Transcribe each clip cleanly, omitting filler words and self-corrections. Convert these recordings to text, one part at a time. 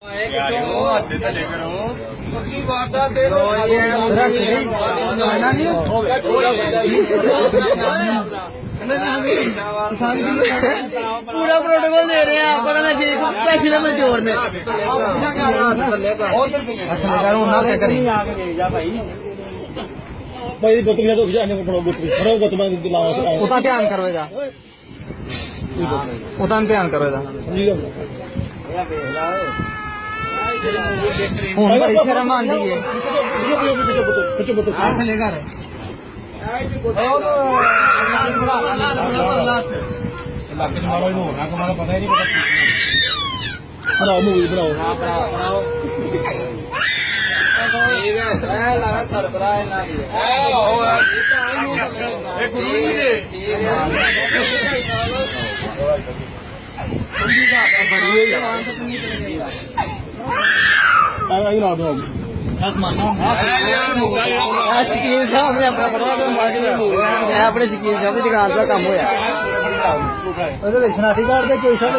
پورا پروٹوکول دے رہے ہیں پتا نہ پیسے میں چور نے دھیان کرو گا دھیان کرو گا ہوں بڑی شرم آتی ہے شکیل صاحب نے اپنا اپنے شکیل صاحب کی دکان کا کام ہوا شناختی کارڈ چوئی صاحب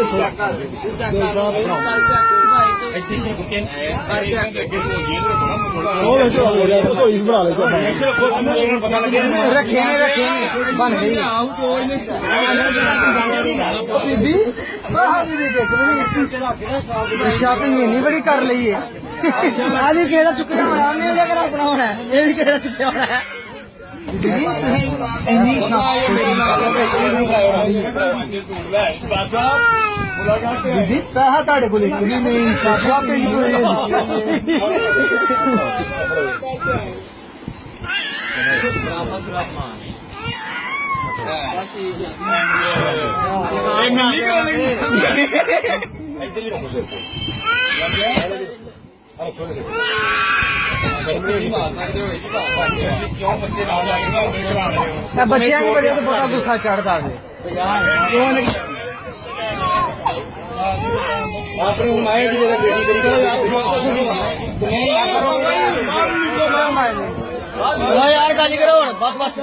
بن گئی شاپنگ اینی بڑی کر لی ہے چکیا ہونا اپنا ہونا ہے یہ بھی کہہ چکیا ہونا ہے پیسہ کو نہیں بچیاں کی وجہ سے بڑا غصہ چڑھتا ہے یار گل کرو بس بس